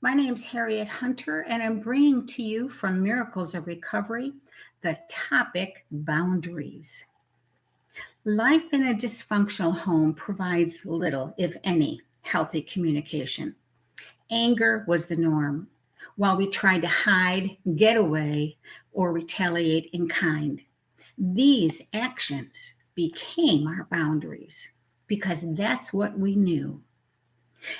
My name's Harriet Hunter, and I'm bringing to you from Miracles of Recovery the topic boundaries. Life in a dysfunctional home provides little, if any, healthy communication. Anger was the norm, while we tried to hide, get away, or retaliate in kind. These actions became our boundaries because that's what we knew.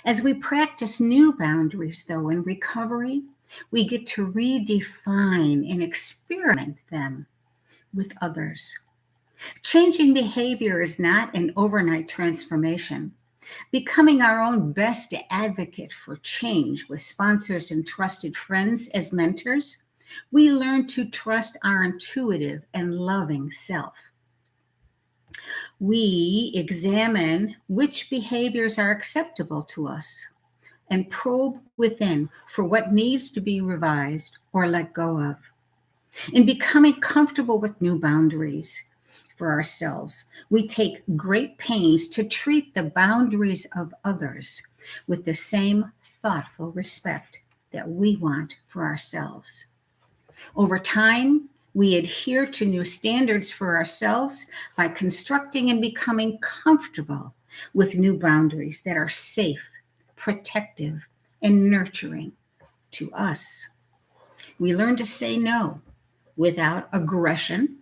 As we practice new boundaries, though, in recovery, we get to redefine and experiment them with others. Changing behavior is not an overnight transformation. Becoming our own best advocate for change with sponsors and trusted friends as mentors, we learn to trust our intuitive and loving self. We examine which behaviors are acceptable to us and probe within for what needs to be revised or let go of. In becoming comfortable with new boundaries for ourselves, we take great pains to treat the boundaries of others with the same thoughtful respect that we want for ourselves. Over time, we adhere to new standards for ourselves by constructing and becoming comfortable with new boundaries that are safe, protective, and nurturing to us. We learn to say no without aggression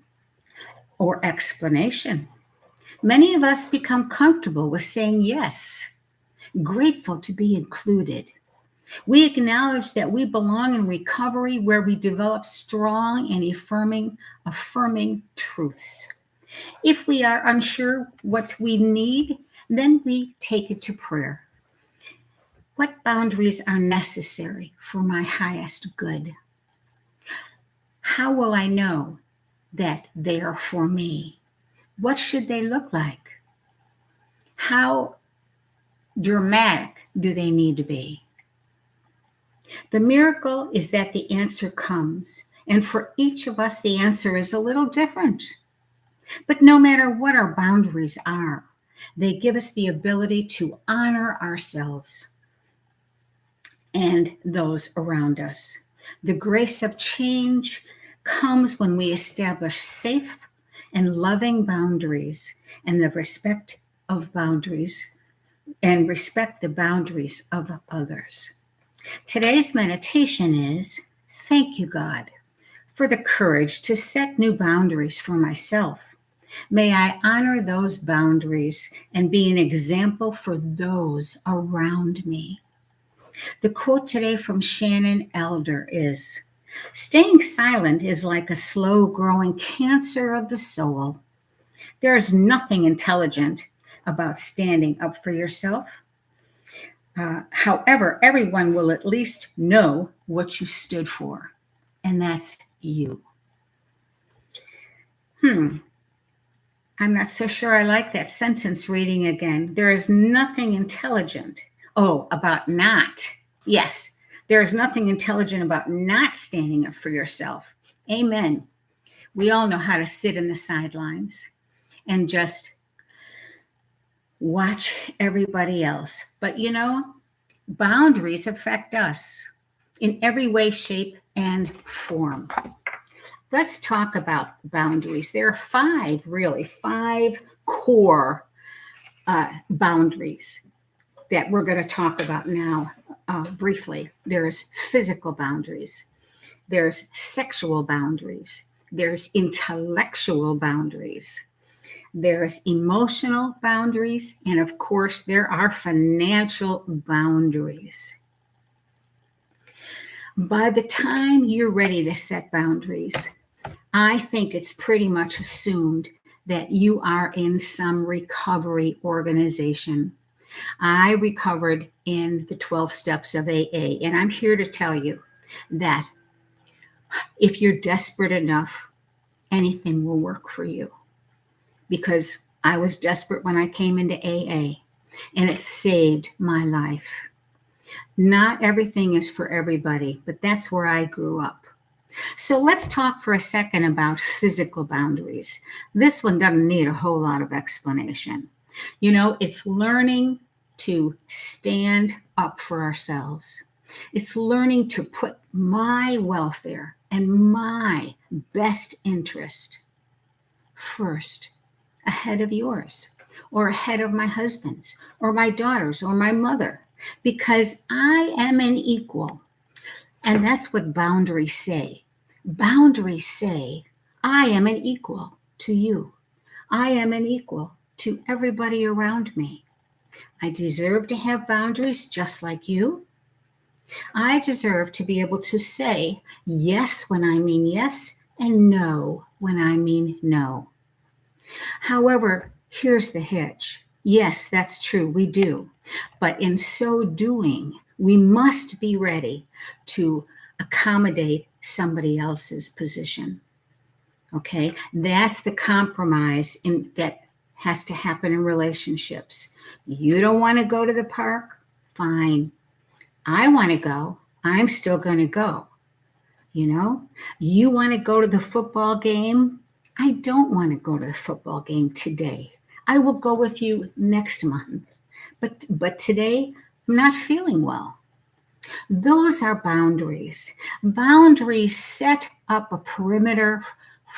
or explanation. Many of us become comfortable with saying yes, grateful to be included. We acknowledge that we belong in recovery where we develop strong and affirming truths. If we are unsure what we need, then we take it to prayer. What boundaries are necessary for my highest good? How will I know that they are for me? What should they look like? How dramatic do they need to be? The miracle is that the answer comes, and for each of us, the answer is a little different. But no matter what our boundaries are, they give us the ability to honor ourselves and those around us. The grace of change comes when we establish safe and loving boundaries and the respect of boundaries and respect the boundaries of others. Today's meditation is, thank you, God, for the courage to set new boundaries for myself. May I honor those boundaries and be an example for those around me. The quote today from Shannon Elder is, staying silent is like a slow-growing cancer of the soul. There is nothing intelligent about standing up for yourself. However, everyone will at least know what you stood for, and that's you. I'm not so sure I like that sentence reading again. There is nothing intelligent. About not. Yes, there is nothing intelligent about not standing up for yourself. Amen. We all know how to sit in the sidelines and just watch everybody else. But boundaries affect us in every way, shape, and form. Let's talk about boundaries. There are five core boundaries that we're going to talk about now briefly. There's physical boundaries. There's sexual boundaries. There's intellectual boundaries. There's emotional boundaries. And of course, there are financial boundaries. By the time you're ready to set boundaries, I think it's pretty much assumed that you are in some recovery organization. I recovered in the 12 steps of AA, and I'm here to tell you that if you're desperate enough, anything will work for you. Because I was desperate when I came into AA, and it saved my life. Not everything is for everybody, but that's where I grew up. So let's talk for a second about physical boundaries. This one doesn't need a whole lot of explanation. It's learning to stand up for ourselves. It's learning to put my welfare and my best interest first, ahead of yours, or ahead of my husband's, or my daughter's, or my mother, because I am an equal. And that's what boundaries say. Boundaries say, I am an equal to you. I am an equal to everybody around me. I deserve to have boundaries just like you. I deserve to be able to say yes when I mean yes and no when I mean no. However, here's the hitch. Yes, that's true, we do. But in so doing, we must be ready to accommodate somebody else's position. Okay, that's the compromise that has to happen in relationships. You don't want to go to the park? Fine. I want to go. I'm still going to go. You want to go to the football game? I don't want to go to the football game today. I will go with you next month. But today, I'm not feeling well. Those are boundaries. Boundaries set up a perimeter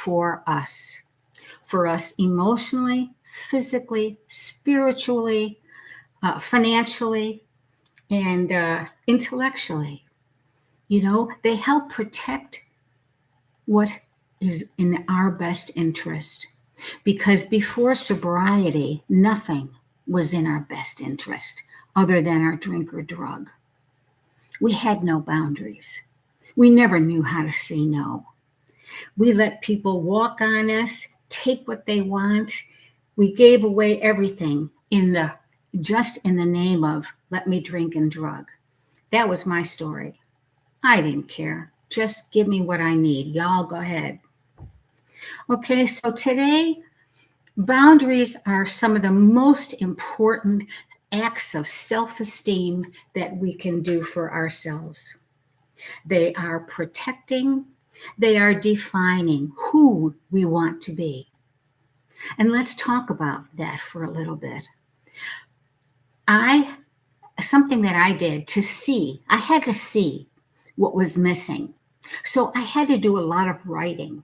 for us emotionally, physically, spiritually, financially, and intellectually. They help protect what is in our best interest. Because before sobriety, nothing was in our best interest other than our drink or drug. We had no boundaries. We never knew how to say no. We let people walk on us, take what they want. We gave away everything just in the name of let me drink and drug. That was my story. I didn't care. Just give me what I need. Y'all go ahead. Okay, so today, boundaries are some of the most important acts of self-esteem that we can do for ourselves. They are protecting, they are defining who we want to be. And let's talk about that for a little bit. Something that I did I had to see what was missing. So I had to do a lot of writing.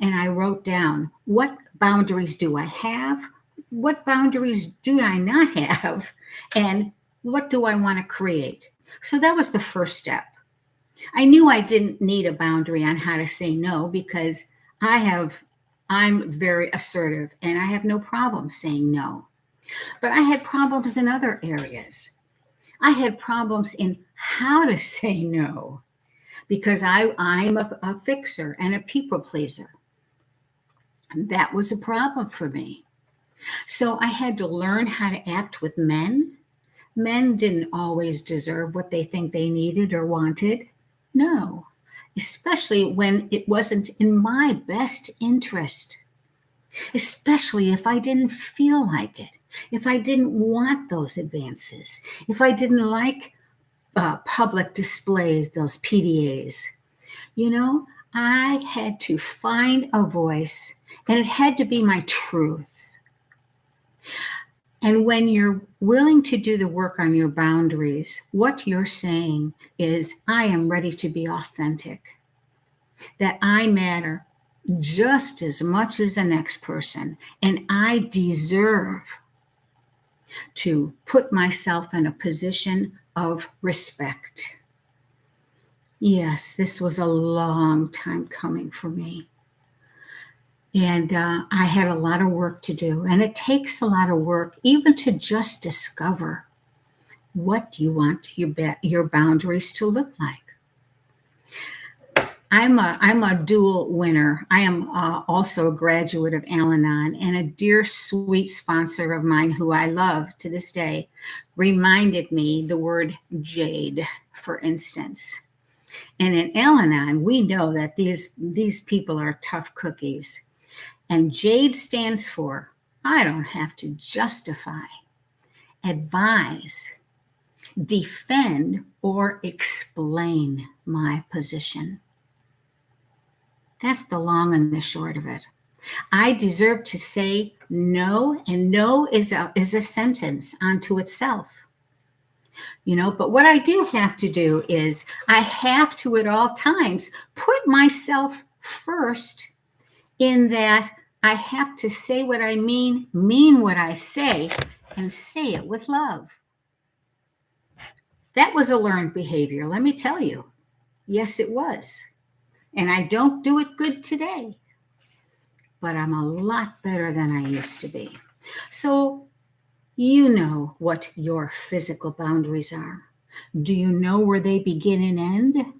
And I wrote down, what boundaries do I have? What boundaries do I not have? And what do I want to create? So that was the first step. I knew I didn't need a boundary on how to say no because I'm very assertive and I have no problem saying no. But I had problems in other areas. I had problems in how to say no because I'm a fixer and a people pleaser. And that was a problem for me. So I had to learn how to act with men. Men didn't always deserve what they think they needed or wanted. No, especially when it wasn't in my best interest, especially if I didn't feel like it, if I didn't want those advances, if I didn't like public displays, those PDAs. I had to find a voice, and it had to be my truth. And when you're willing to do the work on your boundaries, what you're saying is, I am ready to be authentic, that I matter just as much as the next person, and I deserve to put myself in a position of respect. Yes, this was a long time coming for me. And I had a lot of work to do. And it takes a lot of work even to just discover what you want your boundaries to look like. I'm a dual winner. I am also a graduate of Al-Anon, and a dear, sweet sponsor of mine who I love to this day reminded me the word jade, for instance. And in Al-Anon, we know that these people are tough cookies. And JADE stands for, I don't have to justify, advise, defend, or explain my position. That's the long and the short of it. I deserve to say no, and no is a sentence unto itself. But what I do have to do is I have to at all times put myself first, in that I have to say what I mean what I say, and say it with love. That was a learned behavior, let me tell you. Yes, it was. And I don't do it good today, but I'm a lot better than I used to be. So you know what your physical boundaries are. Do you know where they begin and end?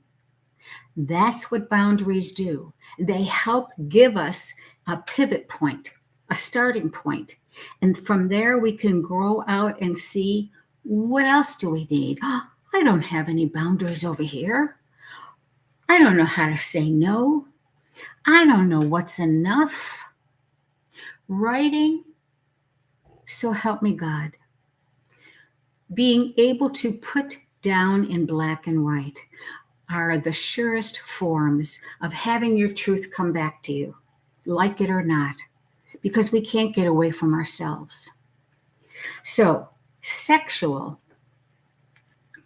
That's what boundaries do. They help give us a pivot point, a starting point. And from there, we can grow out and see, what else do we need? Oh, I don't have any boundaries over here. I don't know how to say no. I don't know what's enough. Writing, so help me God. Being able to put down in black and white are the surest forms of having your truth come back to you, like it or not, because we can't get away from ourselves. So, sexual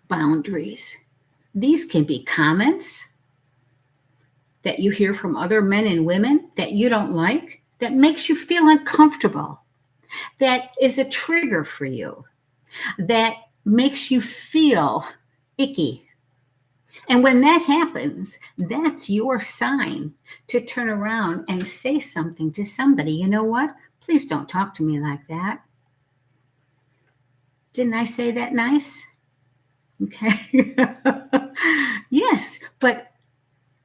boundaries. These can be comments that you hear from other men and women that you don't like, that makes you feel uncomfortable, that is a trigger for you, that makes you feel icky. And when that happens, that's your sign to turn around and say something to somebody. You know what? Please don't talk to me like that. Didn't I say that nice? Okay. Yes, but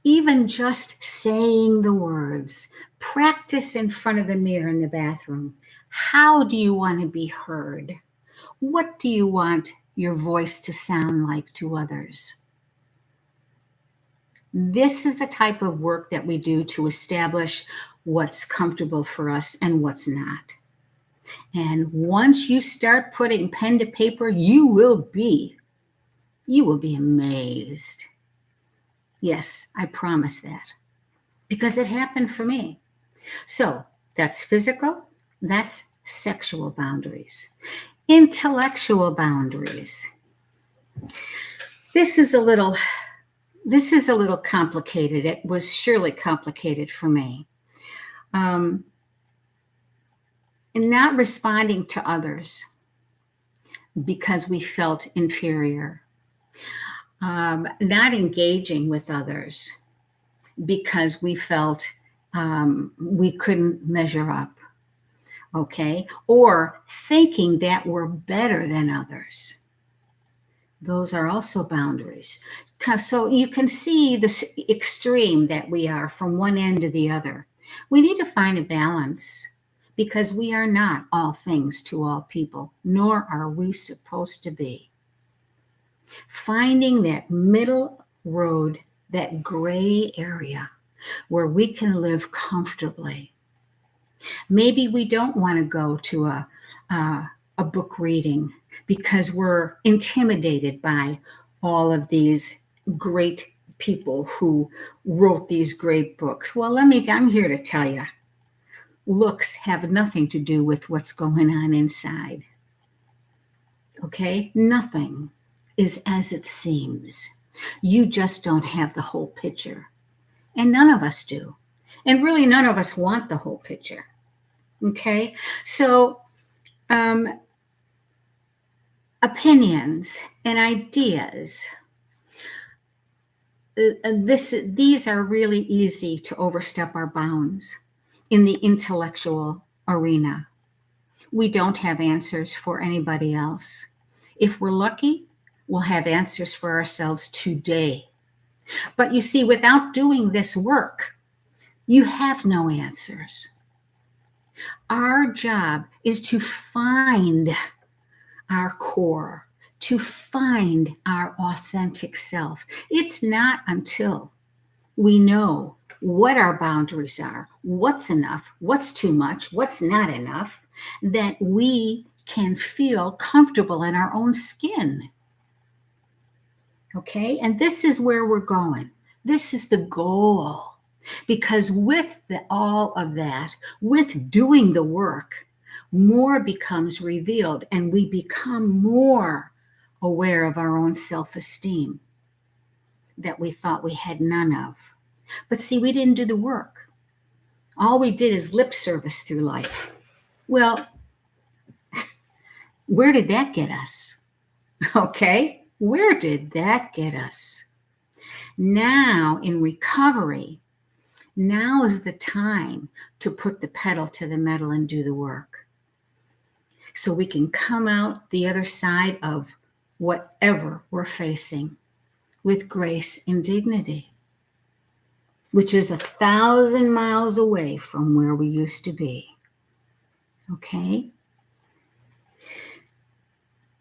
even just saying the words, practice in front of the mirror in the bathroom. How do you want to be heard? What do you want your voice to sound like to others? This is the type of work that we do to establish what's comfortable for us and what's not. And once you start putting pen to paper, you will be amazed. Yes, I promise that, because it happened for me. So that's physical, that's sexual boundaries. Intellectual boundaries. This is a little complicated. It was surely complicated for me. Not responding to others because we felt inferior. Not engaging with others because we felt we couldn't measure up. Okay? Or thinking that we're better than others. Those are also boundaries. So you can see this extreme that we are from one end to the other. We need to find a balance, because we are not all things to all people, nor are we supposed to be. Finding that middle road, that gray area where we can live comfortably. Maybe we don't want to go to a book reading because we're intimidated by all of these great people who wrote these great books. Well, I'm here to tell you, looks have nothing to do with what's going on inside. Okay? Nothing is as it seems. You just don't have the whole picture. And none of us do. And really, none of us want the whole picture. Okay? So, opinions and ideas. These are really easy to overstep our bounds in the intellectual arena. We don't have answers for anybody else. If we're lucky, we'll have answers for ourselves today. But you see, without doing this work, you have no answers. Our job is to find our core, to find our authentic self. It's not until we know what our boundaries are, what's enough, what's too much, what's not enough, that we can feel comfortable in our own skin. Okay? And this is where we're going. This is the goal. Because with all of that, with doing the work, more becomes revealed and we become more aware of our own self-esteem that we thought we had none of. But see, we didn't do the work. All we did is lip service through life. Well, where did that get us? Okay, where did that get us? Now, in recovery, now is the time to put the pedal to the metal and do the work. So we can come out the other side of whatever we're facing with grace and dignity, which is 1,000 miles away from where we used to be. Okay?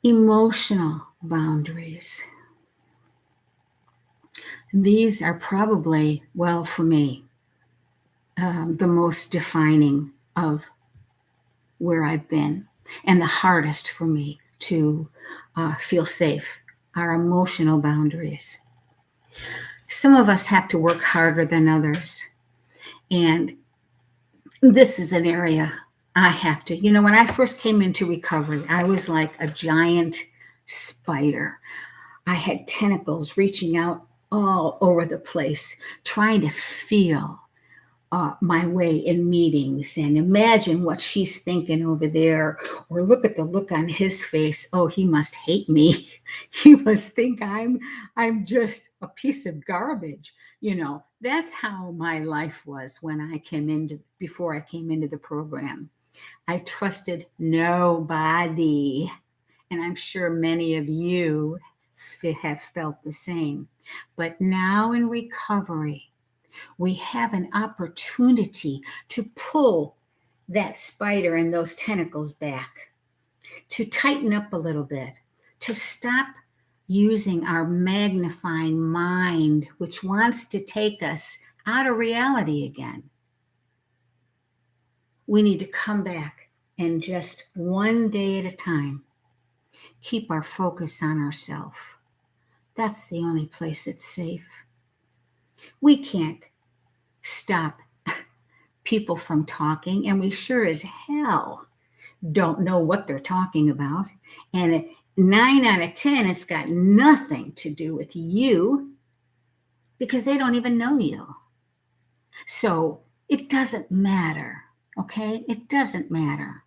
Emotional boundaries. These are probably, well, for me, the most defining of where I've been and the hardest for me to feel safe, our emotional boundaries. Some of us have to work harder than others. And this is an area I have to, when I first came into recovery, I was like a giant spider. I had tentacles reaching out all over the place, trying to feel my way in meetings and imagine what she's thinking over there, or look at the look on his face. Oh, he must hate me. He must think I'm just a piece of garbage. That's how my life was before I came into the program. I trusted nobody. And I'm sure many of you have felt the same. But now in recovery, we have an opportunity to pull that spider and those tentacles back, to tighten up a little bit, to stop using our magnifying mind, which wants to take us out of reality again. We need to come back and just one day at a time, keep our focus on ourselves. That's the only place it's safe. We can't stop people from talking, and we sure as hell don't know what they're talking about. And 9 out of 10, it's got nothing to do with you because they don't even know you. So it doesn't matter, okay? It doesn't matter.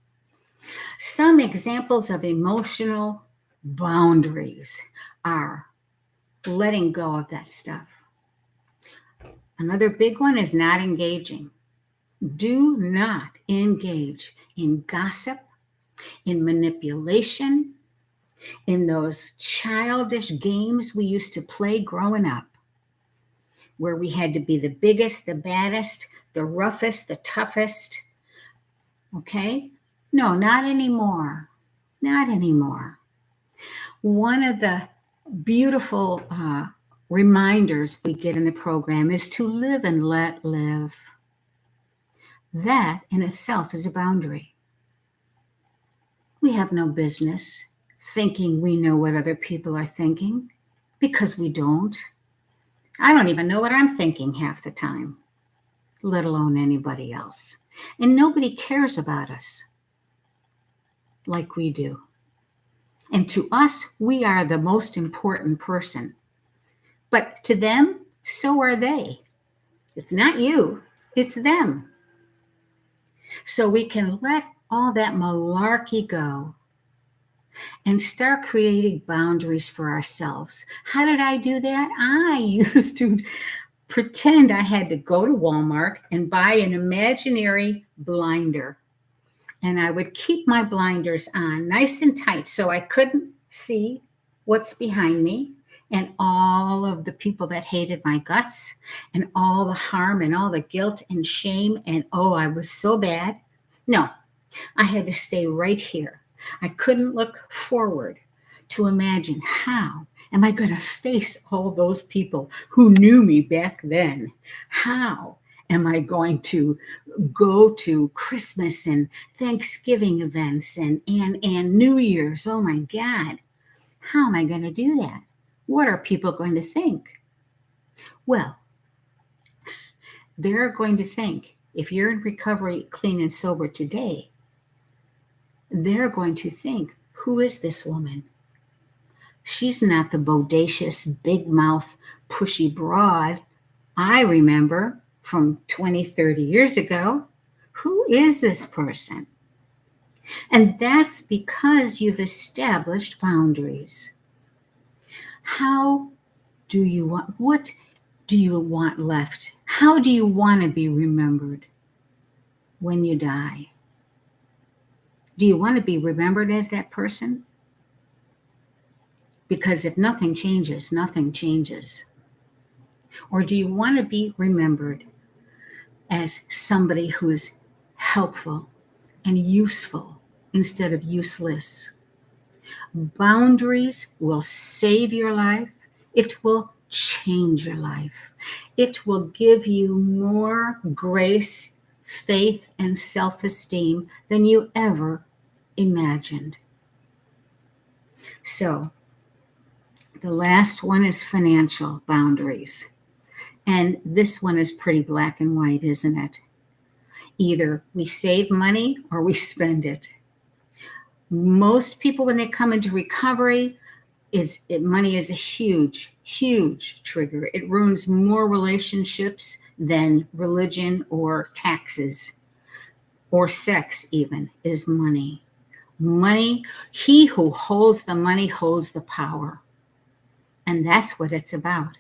Some examples of emotional boundaries are letting go of that stuff. Another big one is not engaging. Do not engage in gossip, in manipulation, in those childish games we used to play growing up, where we had to be the biggest, the baddest, the roughest, the toughest. Okay? No, not anymore. Not anymore. One of the beautiful reminders we get in the program is to live and let live. That in itself is a boundary. We have no business thinking we know what other people are thinking, because we don't. I don't even know what I'm thinking half the time, let alone anybody else. And nobody cares about us like we do. And to us, we are the most important person. But to them, so are they. It's not you, it's them. So we can let all that malarkey go and start creating boundaries for ourselves. How did I do that? I used to pretend I had to go to Walmart and buy an imaginary blinder. And I would keep my blinders on nice and tight so I couldn't see what's behind me and all of the people that hated my guts and all the harm and all the guilt and shame. And oh, I was so bad. No, I had to stay right here. I couldn't look forward to imagine, how am I going to face all those people who knew me back then? How am I going to go to Christmas and Thanksgiving events and New Year's? Oh my God, how am I going to do that? What are people going to think? Well, they're going to think, if you're in recovery, clean and sober today, they're going to think, who is this woman? She's not the bodacious, big mouth, pushy broad I remember from 20, 30 years ago. Who is this person? And that's because you've established boundaries. How do you want, what do you want left? How do you want to be remembered when you die? Do you want to be remembered as that person? Because if nothing changes, nothing changes. Or do you want to be remembered as somebody who is helpful and useful instead of useless? Boundaries will save your life. It will change your life. It will give you more grace, faith, and self-esteem than you ever imagined. So, the last one is financial boundaries. And this one is pretty black and white, isn't it? Either we save money or we spend it. Most people, when they come into recovery, money is a huge, huge trigger. It ruins more relationships than religion or taxes or sex even, is money. Money, he who holds the money holds the power. And that's what it's about,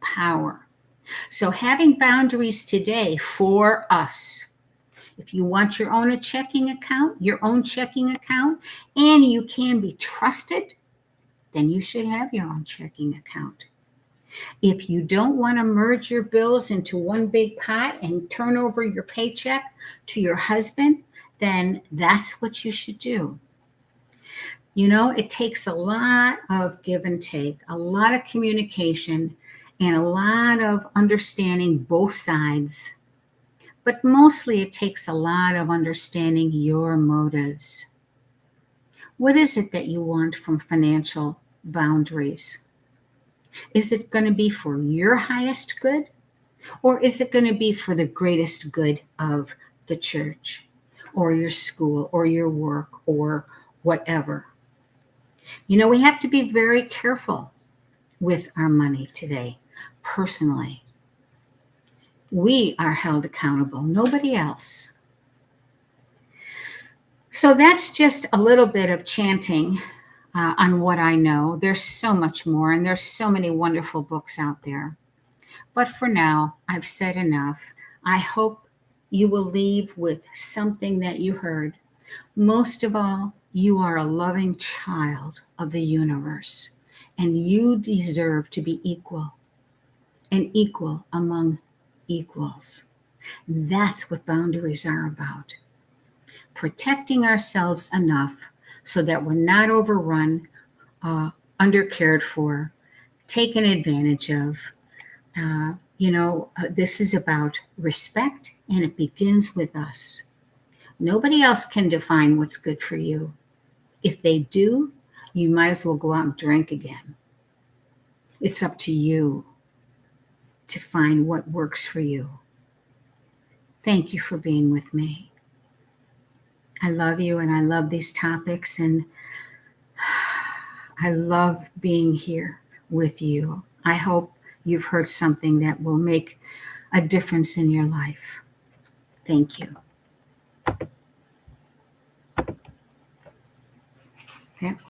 power. So having boundaries today for us. If you want your own checking account, and you can be trusted, then you should have your own checking account. If you don't want to merge your bills into one big pot and turn over your paycheck to your husband, then that's what you should do. You know, it takes a lot of give and take, a lot of communication, and a lot of understanding both sides. But mostly it takes a lot of understanding your motives. What is it that you want from financial boundaries? Is it going to be for your highest good? Or is it going to be for the greatest good of the church or your school or your work or whatever? You know, we have to be very careful with our money today, personally. We are held accountable, nobody else. So that's just a little bit of chanting on what I know. There's so much more, and there's so many wonderful books out there. But for now, I've said enough. I hope you will leave with something that you heard. Most of all, you are a loving child of the universe, and you deserve to be equal, and equal among equals. That's what boundaries are about. Protecting ourselves enough so that we're not overrun, undercared for, taken advantage of. This is about respect, and it begins with us. Nobody else can define what's good for you. If they do, you might as well go out and drink again. It's up to you to find what works for you. Thank you for being with me. I love you, and I love these topics, and I love being here with you. I hope you've heard something that will make a difference in your life. Thank you. Yeah.